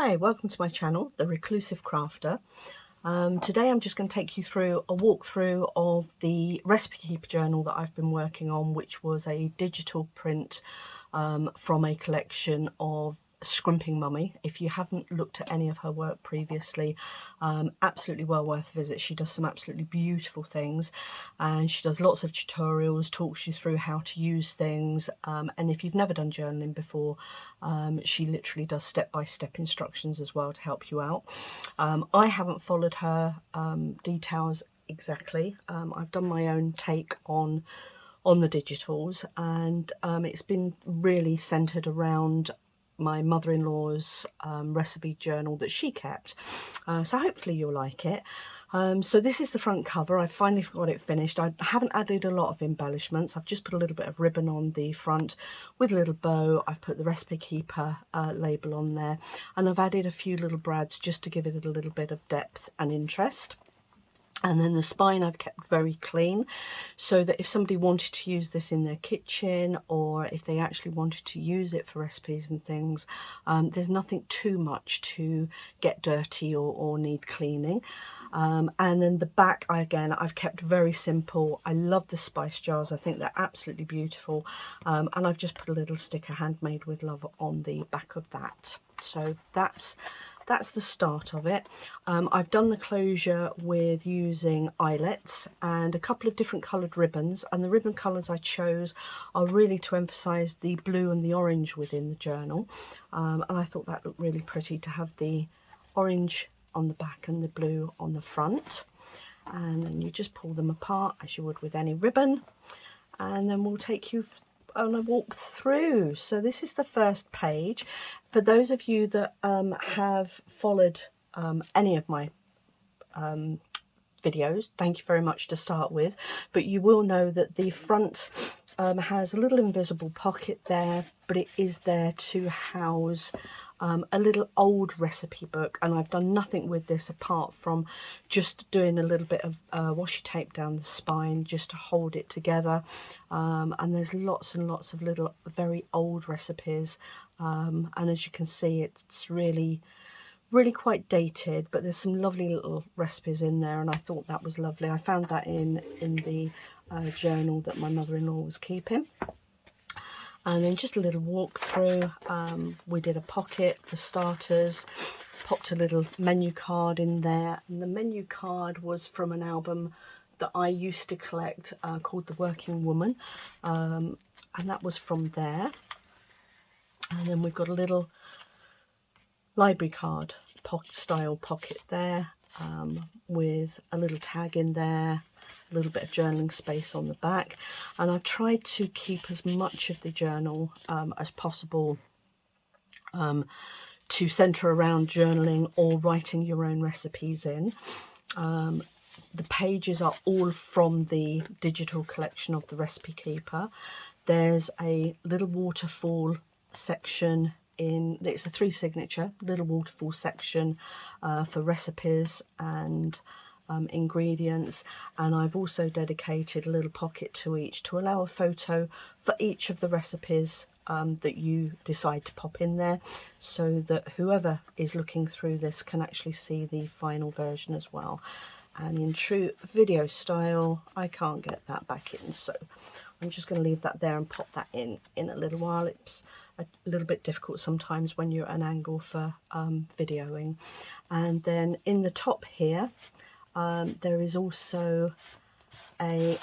Hi, welcome to my channel, The Reclusive Crafter. Today I'm just going to take you through a walkthrough of the Recipe Keeper journal that I've been working on, which was a digital print from a collection of Scrimping Mummy. If you haven't looked at any of her work previously, absolutely well worth a visit. She does some absolutely beautiful things, and she does lots of tutorials, talks you through how to use things, and if you've never done journaling before, she literally does step-by-step instructions as well to help you out. I haven't followed her details exactly. I've done my own take on the digitals, and it's been really centered around my mother-in-law's recipe journal that she kept, so hopefully you'll like it. So this is the front cover. I finally got it finished. I haven't added a lot of embellishments. I've just put a little bit of ribbon on the front with a little bow. I've put the Recipe Keeper label on there, and I've added a few little brads just to give it a little bit of depth and interest. And then the spine I've kept very clean, so that if somebody wanted to use this in their kitchen, or if they actually wanted to use it for recipes and things, there's nothing too much to get dirty or need cleaning. And then the back, I've kept very simple. I love the spice jars. I think they're absolutely beautiful. And I've just put a little sticker, handmade with love, on the back of that. So that's the start of it. I've done the closure with using eyelets and a couple of different coloured ribbons, and the ribbon colours I chose are really to emphasise the blue and the orange within the journal, and I thought that looked really pretty to have the orange on the back and the blue on the front. And then you just pull them apart as you would with any ribbon, and then we'll take you on a walk through. So this is the first page. For those of you that have followed any of my videos, thank you very much to start with, but you will know that the front has a little invisible pocket there, but it is there to house a little old recipe book, and I've done nothing with this apart from just doing a little bit of washi tape down the spine just to hold it together, and there's lots and lots of little very old recipes, and as you can see, it's really quite dated, but there's some lovely little recipes in there, and I thought that was lovely. I found that in the journal that my mother-in-law was keeping. And then just a little walk through. We did a pocket for starters, popped a little menu card in there, and the menu card was from an album that I used to collect called The Working Woman, and that was from there. And then we've got a little library card style pocket there, with a little tag in there, a little bit of journaling space on the back, and I've tried to keep as much of the journal as possible to centre around journaling or writing your own recipes in. The pages are all from the digital collection of the Recipe Keeper. There's a little waterfall section it's a 3 signature little waterfall section for recipes and ingredients, and I've also dedicated a little pocket to each to allow a photo for each of the recipes that you decide to pop in there, so that whoever is looking through this can actually see the final version as well. And in true video style, I can't get that back in, so I'm just going to leave that there and pop that in a little while. It's a little bit difficult sometimes when you're at an angle for videoing. And then in the top here, there is also a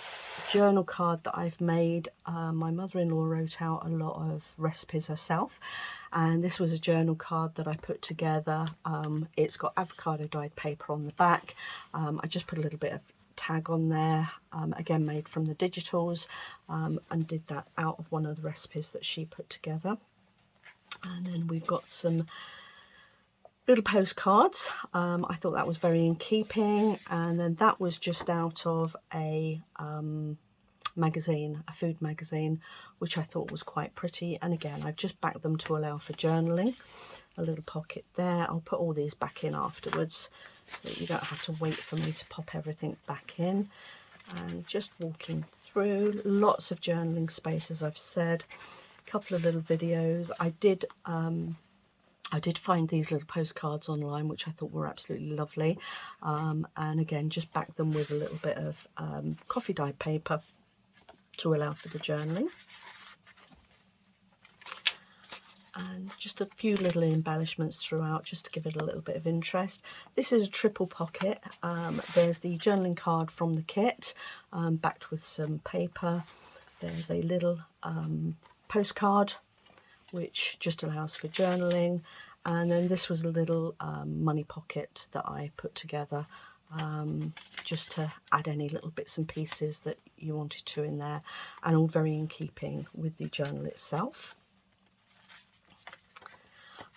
journal card that I've made. My mother-in-law wrote out a lot of recipes herself, and this was a journal card that I put together. It's got avocado dyed paper on the back. I just put a little bit of tag on there, again made from the digitals, and did that out of one of the recipes that she put together. And then we've got some little postcards. I thought that was very in keeping, and then that was just out of a magazine, a food magazine, which I thought was quite pretty, and again I've just backed them to allow for journaling. A little pocket there. I'll put all these back in afterwards so that you don't have to wait for me to pop everything back in. And just walking through, lots of journaling space, as I've said, a couple of little videos. I did I did find these little postcards online, which I thought were absolutely lovely. And again, just back them with a little bit of coffee dyed paper to allow for the journaling. And just a few little embellishments throughout just to give it a little bit of interest. This is a triple pocket. There's the journaling card from the kit, backed with some paper. There's a little postcard which just allows for journaling, and then this was a little money pocket that I put together just to add any little bits and pieces that you wanted to in there, and all very in keeping with the journal itself.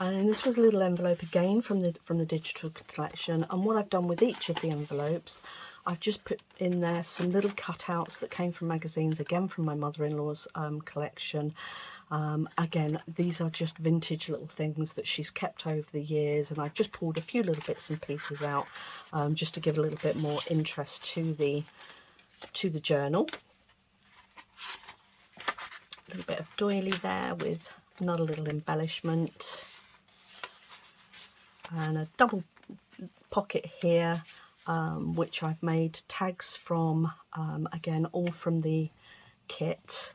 And this was a little envelope again from the digital collection, and what I've done with each of the envelopes, I've just put in there some little cutouts that came from magazines, again from my mother-in-law's collection. Again, these are just vintage little things that she's kept over the years, and I've just pulled a few little bits and pieces out just to give a little bit more interest to the journal. A little bit of doily there with another little embellishment, and a double pocket here, which I've made tags from, again all from the kit,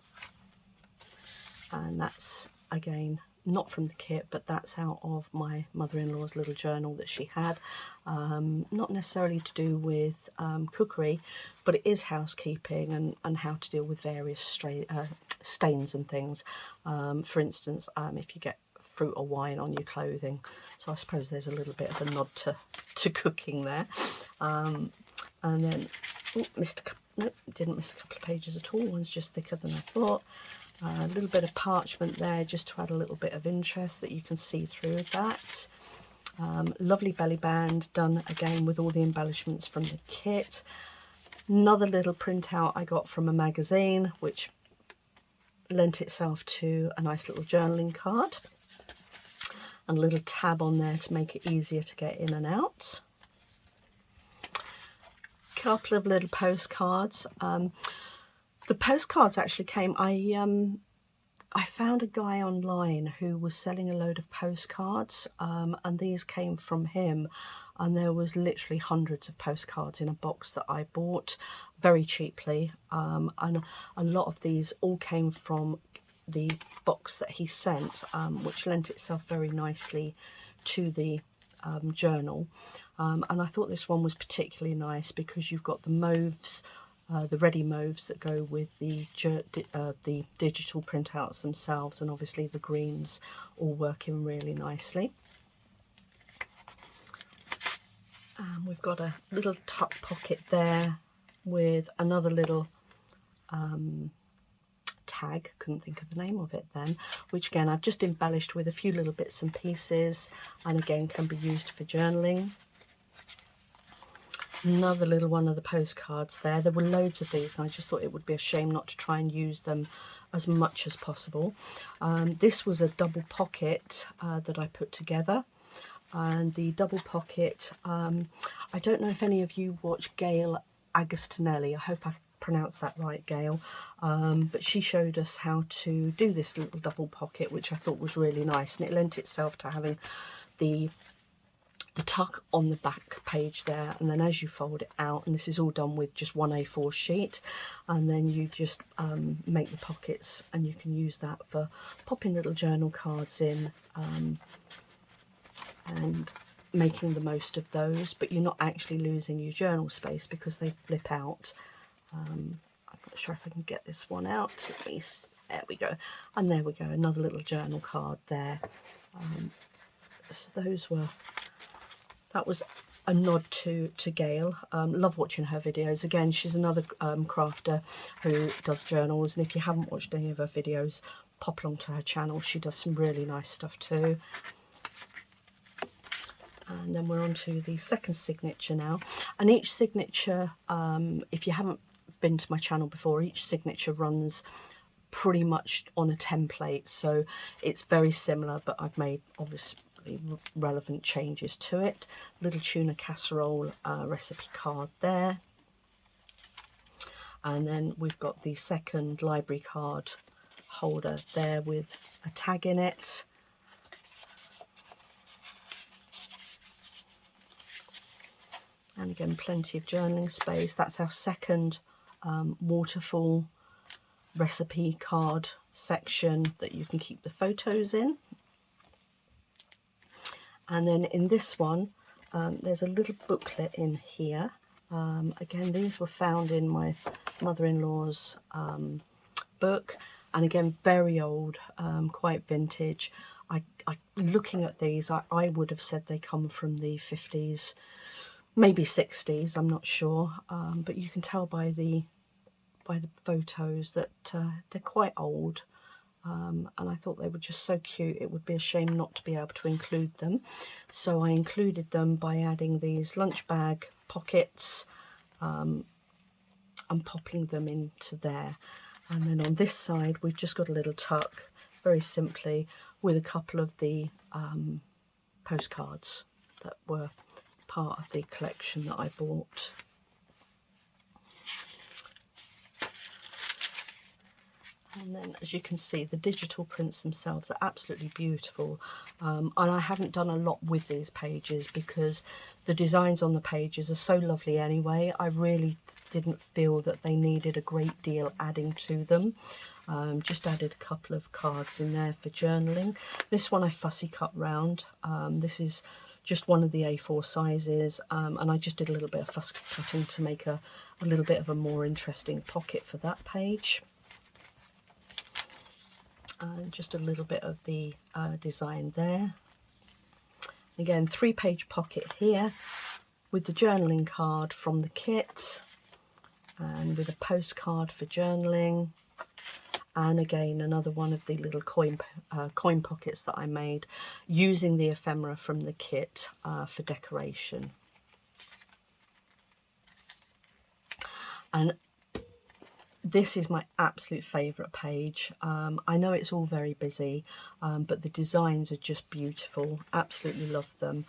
and that's again not from the kit, but that's out of my mother-in-law's little journal that she had, not necessarily to do with cookery, but it is housekeeping and how to deal with various stains and things. For instance, if you get fruit or wine on your clothing. So I suppose there's a little bit of a nod to cooking there. And then, didn't miss a couple of pages at all. One's just thicker than I thought. A little bit of parchment there just to add a little bit of interest that you can see through that. Lovely belly band done again with all the embellishments from the kit. Another little printout I got from a magazine, which lent itself to a nice little journaling card, and a little tab on there to make it easier to get in and out. Couple of little postcards. The postcards actually came, I found a guy online who was selling a load of postcards, and these came from him, and there was literally hundreds of postcards in a box that I bought very cheaply, and a lot of these all came from the box that he sent, which lent itself very nicely to the journal, and I thought this one was particularly nice because you've got the mauves, the ready mauves that go with the digital printouts themselves, and obviously the greens all working really nicely. We've got a little tuck pocket there with another little tag, couldn't think of the name of it then, which again I've just embellished with a few little bits and pieces, and again can be used for journaling. Another little one of the postcards there. There were loads of these, and I just thought it would be a shame not to try and use them as much as possible. This was a double pocket that I put together, and the double pocket, I don't know if any of you watch Gail Agostinelli. I hope I've pronounced that right, Gail, but she showed us how to do this little double pocket, which I thought was really nice, and it lent itself to having the tuck on the back page there, and then as you fold it out, and this is all done with just one A4 sheet, and then you just make the pockets, and you can use that for popping little journal cards in, and making the most of those, but you're not actually losing your journal space because they flip out. I'm not sure if I can get this one out. There we go, and there we go, another little journal card there. So that was a nod to Gail. Love watching her videos. Again, she's another crafter who does journals, and if you haven't watched any of her videos, pop along to her channel. She does some really nice stuff too. And then we're on to the second signature now, and each signature, if you haven't been to my channel before, each signature runs pretty much on a template, so it's very similar, but I've made obviously relevant changes to it. Little tuna casserole recipe card there, and then we've got the second library card holder there with a tag in it, And again, plenty of journaling space. That's our second waterfall recipe card section that you can keep the photos in. And then in this one, there's a little booklet in here. Again, these were found in my mother-in-law's book, and again, very old, quite vintage. Looking at these, I would have said they come from the 50s, maybe 60s, I'm not sure, but you can tell by the photos that they're quite old. And I thought they were just so cute, it would be a shame not to be able to include them. So I included them by adding these lunch bag pockets and popping them into there. And then on this side we've just got a little tuck, very simply, with a couple of the postcards that were part of the collection that I bought. And then, as you can see, the digital prints themselves are absolutely beautiful. And I haven't done a lot with these pages because the designs on the pages are so lovely anyway. I really didn't feel that they needed a great deal adding to them. Just added a couple of cards in there for journaling. This one I fussy cut round. This is just one of the A4 sizes, and I just did a little bit of fussy cutting to make a little bit of a more interesting pocket for that page. Just a little bit of the design there. Again, 3-page pocket here with the journaling card from the kit, and with a postcard for journaling, and again another one of the little coin pockets that I made using the ephemera from the kit for decoration. And this is my absolute favourite page. I know it's all very busy, but the designs are just beautiful. Absolutely love them.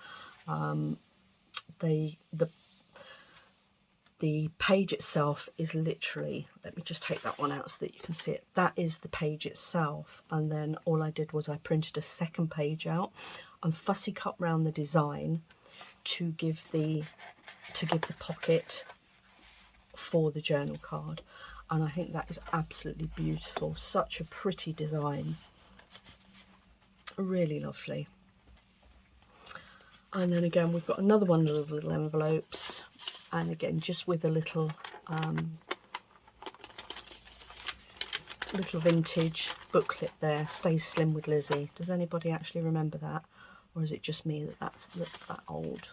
The page itself is literally, let me just take that one out so that you can see it. That is the page itself, and then all I did was I printed a second page out and fussy cut round the design to give the pocket for the journal card. And I think that is absolutely beautiful. Such a pretty design. Really lovely. And then again, we've got another one of those little envelopes. And again, just with a little vintage booklet there. Stay Slim with Lizzie. Does anybody actually remember that? Or is it just me that looks that old?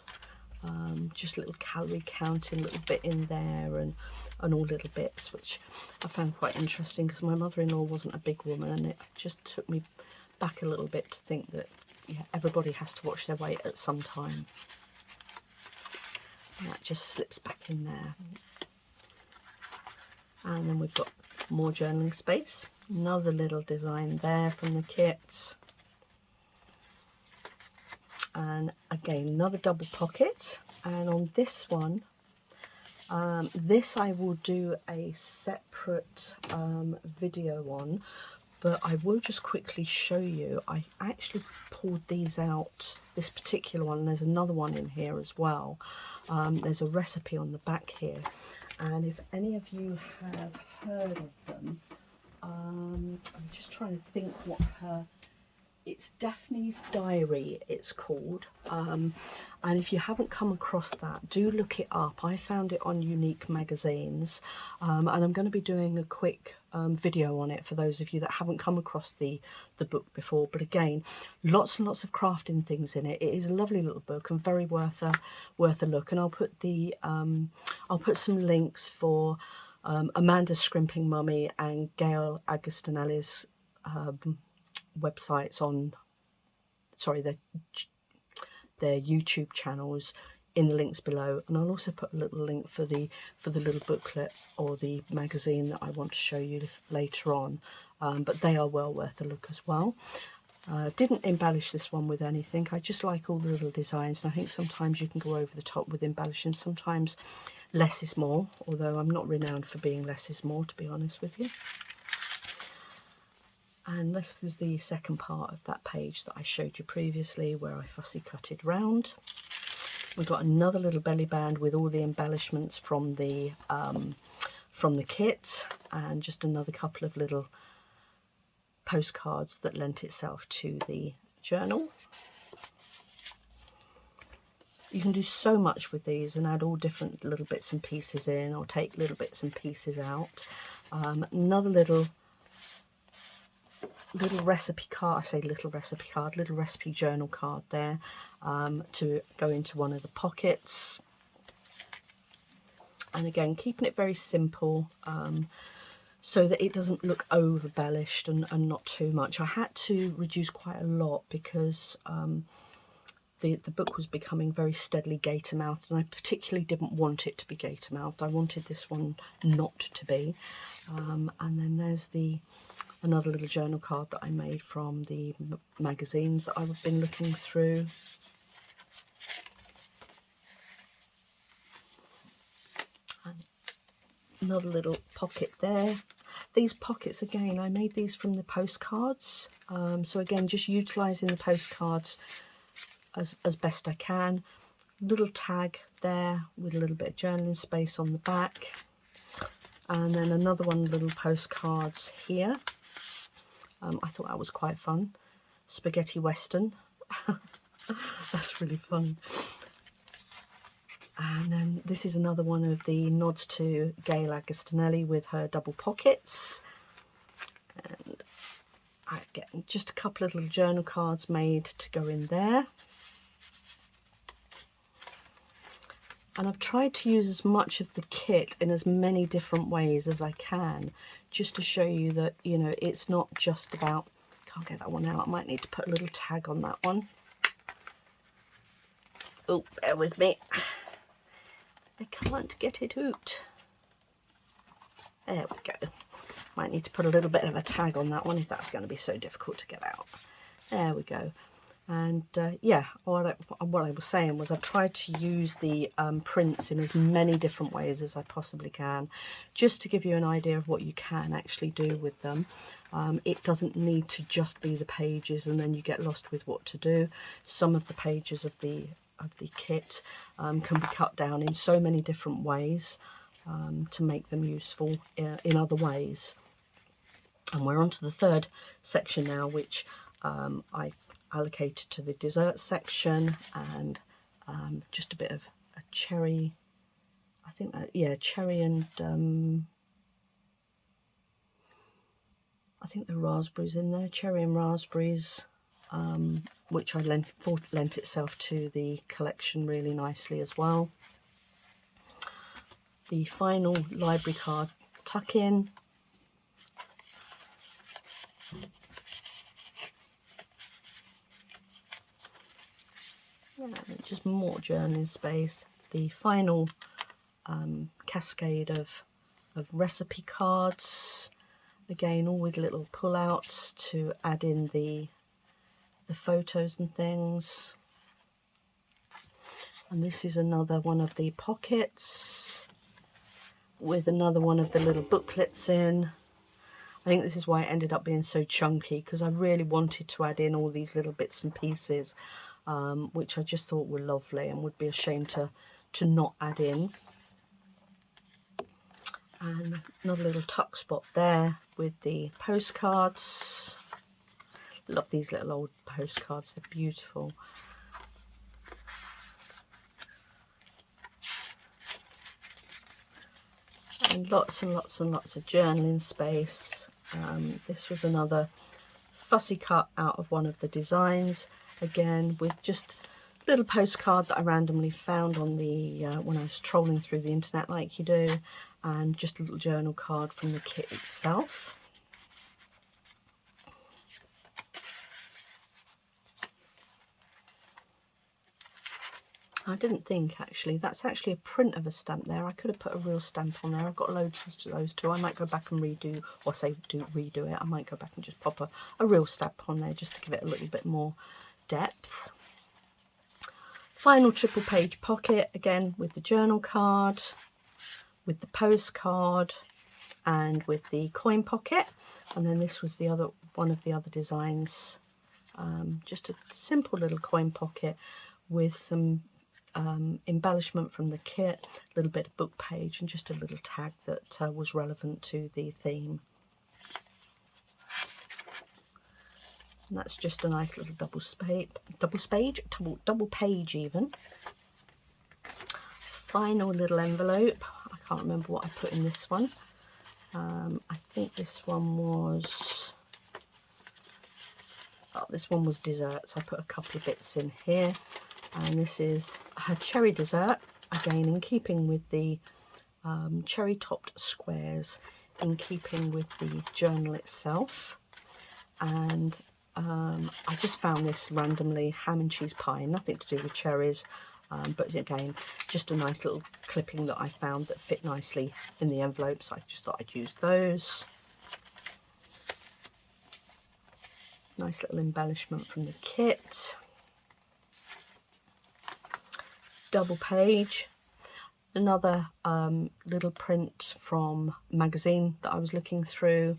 Just a little calorie counting little bit in there, and all little bits, which I found quite interesting because my mother-in-law wasn't a big woman, and it just took me back a little bit to think that, yeah, everybody has to watch their weight at some time. And that just slips back in there. And then we've got more journaling space, another little design there from the kits. And again, another double pocket, and on this one, this I will do a separate video on, but I will just quickly show you. I actually pulled these out, this particular one, and there's another one in here as well. There's a recipe on the back here, and if any of you have heard of them, I'm just trying to think what it's Daphne's Diary, it's called, and if you haven't come across that, do look it up. I found it on Unique Magazines, and I'm going to be doing a quick video on it for those of you that haven't come across the book before. But again, lots and lots of crafting things in it. It is a lovely little book and very worth a look. And I'll put the I'll put some links for Amanda Scrimping Mummy and Gail Agostinelli's websites on, sorry, their YouTube channels in the links below, and I'll also put a little link for the little booklet or the magazine that I want to show you later on, but they are well worth a look as well. Didn't embellish this one with anything. I just like all the little designs, and I think sometimes you can go over the top with embellishing. Sometimes less is more, although I'm not renowned for being less is more, to be honest with you. And this is the second part of that page that I showed you previously, where I fussy cut it round. We've got another little belly band with all the embellishments from the kit, and just another couple of little postcards that lent itself to the journal. You can do so much with these and add all different little bits and pieces in, or take little bits and pieces out. Another little recipe card, I say little recipe card, little recipe journal card there, to go into one of the pockets. And again, keeping it very simple, so that it doesn't look over embellished and not too much. I had to reduce quite a lot because the book was becoming very steadily gaiter mouthed, and I particularly didn't want it to be gaiter mouthed. I wanted this one not to be. And then there's another little journal card that I made from the magazines that I've been looking through. And another little pocket there. These pockets, again, I made these from the postcards. So again, just utilising the postcards as best I can. Little tag there with a little bit of journaling space on the back. And then another one, little postcards here. I thought that was quite fun. Spaghetti Western. That's really fun. And then this is another one of the nods to Gail Agostinelli with her double pockets. And I get just a couple of little journal cards made to go in there. And I've tried to use as much of the kit in as many different ways as I can, just to show you that, you know, it's not just about, can't get that one out, I might need to put a little tag on that one. Oh, bear with me. I can't get it out. There we go. Might need to put a little bit of a tag on that one if that's going to be so difficult to get out. There we go. And yeah, what I was saying was I've tried to use the prints in as many different ways as I possibly can, just to give you an idea of what you can actually do with them. It doesn't need to just be the pages and then you get lost with what to do. Some of the pages of the kit can be cut down in so many different ways to make them useful in other ways. And we're on to the third section now, which I allocated to the dessert section, and just a bit of a cherry, I think that, yeah, cherry and I think the raspberries in there, cherry and raspberries, which I thought lent itself to the collection really nicely as well. The final library card tuck in. And just more journaling space. The final cascade of recipe cards, again all with little pull-outs to add in the photos and things. And this is another one of the pockets with another one of the little booklets in. I think this is why it ended up being so chunky, because I really wanted to add in all these little bits and pieces, which I just thought were lovely and would be a shame to not add in. And another little tuck spot there with the postcards. Love these little old postcards, they're beautiful. And lots and lots and lots of journaling space. This was another fussy cut out of one of the designs, again with just a little postcard that I randomly found on the when I was trolling through the internet like you do, and just a little journal card from the kit itself. I didn't think, actually, that's actually a print of a stamp there. I could have put a real stamp on there. I've got loads of those too. I might go back and redo, or say redo it. I might go back and just pop a real stamp on there just to give it a little bit more depth. Final triple page pocket, again with the journal card, with the postcard, and with the coin pocket. And then this was the other one of the other designs, just a simple little coin pocket with some embellishment from the kit, a little bit of book page, and just a little tag that was relevant to the theme. And that's just a nice little double page even. Final little envelope. I can't remember what I put in this one. I think this one was, oh, this one was desserts. I put a couple of bits in here, and this is her cherry dessert, again in keeping with the cherry topped squares, in keeping with the journal itself. And I just found this randomly, ham and cheese pie, nothing to do with cherries, but again, just a nice little clipping that I found that fit nicely in the envelope, so I just thought I'd use those. Nice little embellishment from the kit. Double page. Another little print from a magazine that I was looking through,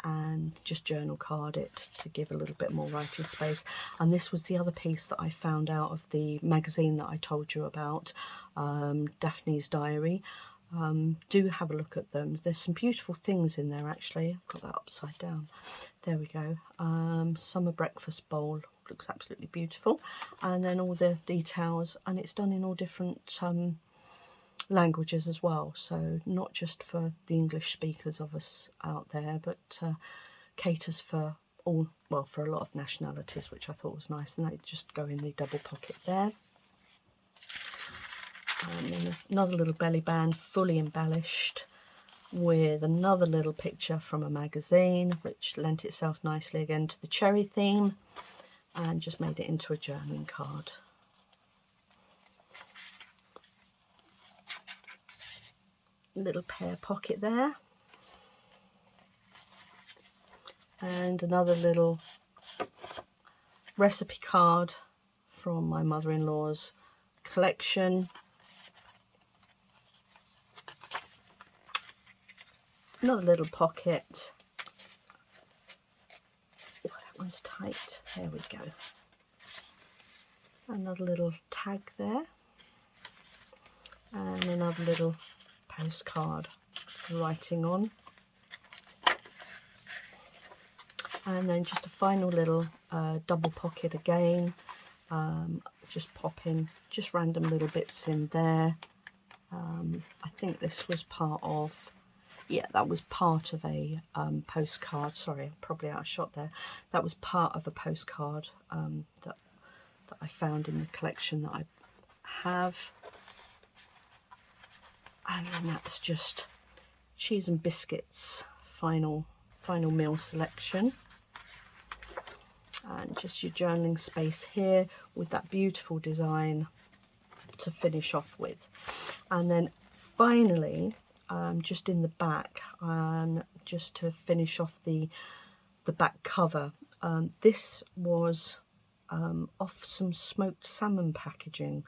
and just journal card it to give a little bit more writing space. And this was the other piece that I found out of the magazine that I told you about, Daphne's Diary. Do have a look at them. There's some beautiful things in there actually. I've got that upside down. There we go. Summer breakfast bowl, looks absolutely beautiful. And then all the details, and it's done in all different languages as well, so not just for the English speakers of us out there, but caters for all, well, for a lot of nationalities, which I thought was nice. And they just go in the double pocket there. And then another little belly band, fully embellished with another little picture from a magazine, which lent itself nicely again to the cherry theme, and just made it into a journaling card. Little pear pocket there, and another little recipe card from my mother-in-law's collection. Another little pocket. Oh, that one's tight. There we go. Another little tag there, and another little postcard writing on, and then just a final little double pocket again, just pop in just random little bits in there. I think this was part of, yeah, that was part of a postcard. Sorry, I'm probably out of shot there. That was part of a postcard that I found in the collection that I have. And then that's just cheese and biscuits, final meal selection. And just your journaling space here with that beautiful design to finish off with. And then finally, just in the back, just to finish off the back cover, this was off some smoked salmon packaging,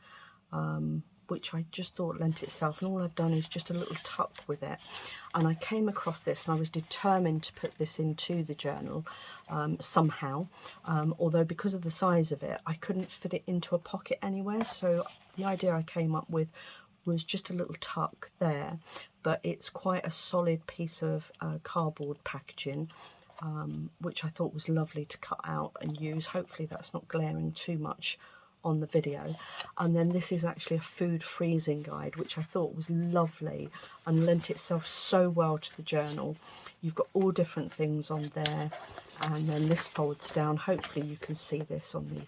which I just thought lent itself, and all I've done is just a little tuck with it. And I came across this and I was determined to put this into the journal somehow, although because of the size of it I couldn't fit it into a pocket anywhere, so the idea I came up with was just a little tuck there. But it's quite a solid piece of cardboard packaging, which I thought was lovely to cut out and use. Hopefully that's not glaring too much on the video. And then this is actually a food freezing guide, which I thought was lovely and lent itself so well to the journal. You've got all different things on there, and then this folds down. Hopefully you can see this on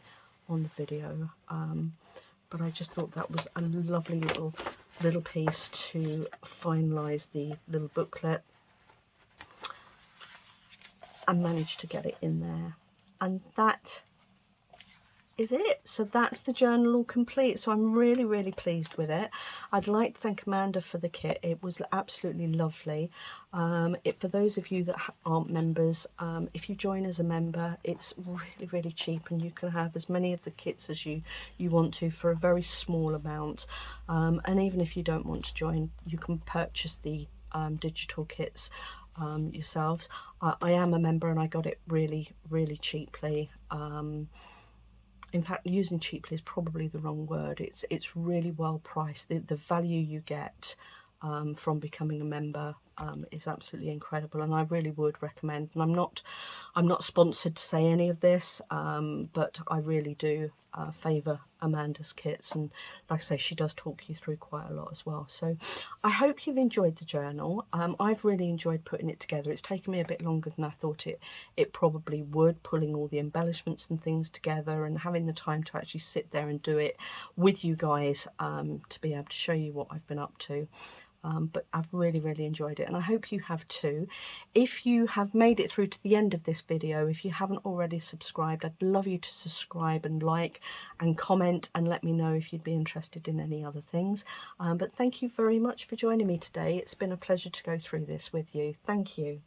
the video, but I just thought that was a lovely little piece to finalize the little booklet, and managed to get it in there. And that is it. So that's the journal all complete. So I'm really pleased with it. I'd like to thank Amanda for the kit. It was absolutely lovely. For those of you that aren't members, if you join as a member, it's really cheap, and you can have as many of the kits as you want to for a very small amount. And even if you don't want to join, you can purchase the digital kits yourselves. I am a member and I got it really cheaply. in fact, using cheaply is probably the wrong word. It's really well priced. The value you get from becoming a member is absolutely incredible, and I really would recommend. And I'm not sponsored to say any of this, but I really do favour Amanda's kits, and like I say, she does talk you through quite a lot as well. So I hope you've enjoyed the journal. I've really enjoyed putting it together. It's taken me a bit longer than I thought it probably would, pulling all the embellishments and things together and having the time to actually sit there and do it with you guys, to be able to show you what I've been up to. But I've really enjoyed it, and I hope you have too. If you have made it through to the end of this video, if you haven't already subscribed, I'd love you to subscribe and like and comment and let me know if you'd be interested in any other things. But thank you very much for joining me today. It's been a pleasure to go through this with you. Thank you.